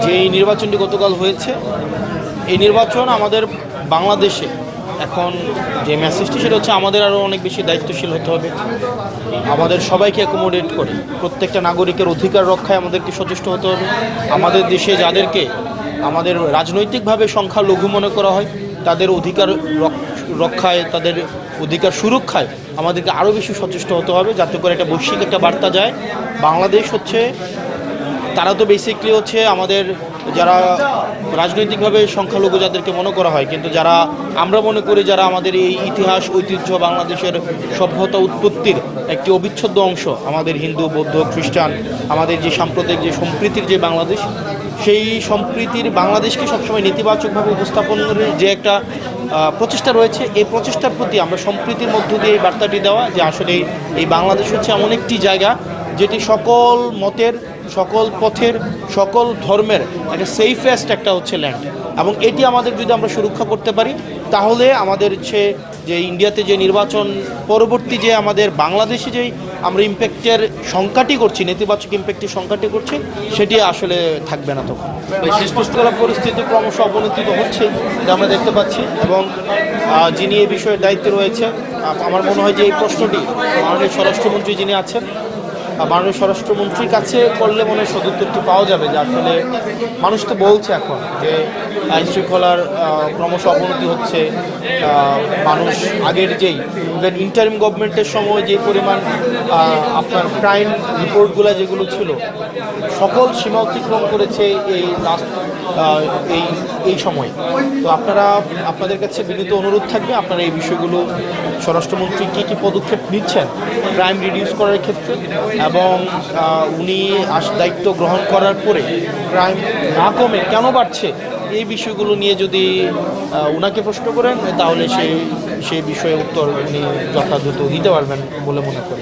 যে এই নির্বাচনটি গতকাল হয়েছে, এই নির্বাচন আমাদের বাংলাদেশে এখন যে মেসেজটি সেটা হচ্ছে আমাদের আরও অনেক বেশি দায়িত্বশীল হতে হবে। আমাদের সবাইকে অ্যাকোমোডেট করে প্রত্যেকটা নাগরিকের অধিকার রক্ষায় আমাদেরকে সচেষ্ট হতে হবে। আমাদের দেশে যাদেরকে আমাদের রাজনৈতিকভাবে সংখ্যালঘু মনে করা হয় তাদের অধিকার রক্ষায়, তাদের অধিকার সুরক্ষায় আমাদেরকে আরও বেশি সচেষ্ট হতে হবে, যাতে করে একটা বৈশ্বিক একটা বার্তা যায়। বাংলাদেশ হচ্ছে, তারা তো বেসিকলি হচ্ছে আমাদের যারা রাজনৈতিকভাবে সংখ্যালঘু যাদেরকে মনে করা হয়, কিন্তু যারা আমরা মনে করি যারা আমাদের এই ইতিহাস ঐতিহ্য বাংলাদেশের সভ্যতা উৎপত্তির একটি অবিচ্ছেদ্য অংশ, আমাদের হিন্দু বৌদ্ধ খ্রিস্টান, আমাদের যে সাম্প্রদায়িক যে সম্প্রীতির যে বাংলাদেশ, সেই সম্প্রীতির বাংলাদেশকে সবসময় নেতিবাচকভাবে উপস্থাপনের যে একটা প্রচেষ্টা রয়েছে, এই প্রচেষ্টার প্রতি আমরা সম্প্রীতির মধ্য দিয়ে এই বার্তাটি দেওয়া যে আসলে এই বাংলাদেশ হচ্ছে এমন একটি জায়গা যেটি সকল মতের, সকল পথের, সকল ধর্মের একটা সেফেস্ট একটা হচ্ছে ল্যান্ড। এবং এটি আমাদের যদি আমরা সুরক্ষা করতে পারি, তাহলে আমাদের হচ্ছে যে ইন্ডিয়াতে যে নির্বাচন পরবর্তী যে আমাদের বাংলাদেশে যেই আমরা ইম্প্যাক্টের সংখ্যাটি করছি, নেতিবাচক ইম্প্যাক্টের সংখ্যাটি করছি, সেটি আসলে থাকবে না তখন। সুস্থলা পরিস্থিতি ক্রমশ অবনতি তো হচ্ছেই, যা আমরা দেখতে পাচ্ছি। এবং যিনি এই বিষয়ে দায়িত্বে রয়েছে, আমার মনে হয় যে এই প্রশ্নটি মাননীয় স্বরাষ্ট্রমন্ত্রী যিনি আছেন, মাননীয় স্বরাষ্ট্রমন্ত্রীর কাছে করলে মনে হয় সদুত্তরটি পাওয়া যাবে যে আসলে মানুষ তো বলছে এখন যে আইনশৃঙ্খলার ক্রমশ অবনতি হচ্ছে। মানুষ আগের যেই ইভেন ইন্টারিম গভর্নমেন্টের সময় যে পরিমাণ আপনার ক্রাইম রিপোর্টগুলো যেগুলো ছিল, সকল সীমা অতিক্রম করেছে এই লাস্ট এই সময়। তো আপনাদের কাছে বিনীত অনুরোধ থাকবে, আপনারা এই বিষয়গুলো স্বরাষ্ট্রমন্ত্রী কী পদক্ষেপ নিচ্ছেন ক্রাইম রিডিউস করার ক্ষেত্রে, এবং উনি দায়িত্ব গ্রহণ করার পরে ক্রাইম না কমে কেন বাড়ছে, এই বিষয়গুলো নিয়ে যদি উনাকে প্রশ্ন করেন, তাহলে সেই বিষয়ে উত্তর উনি যথাযথ দিতে পারবেন বলে মনে করি।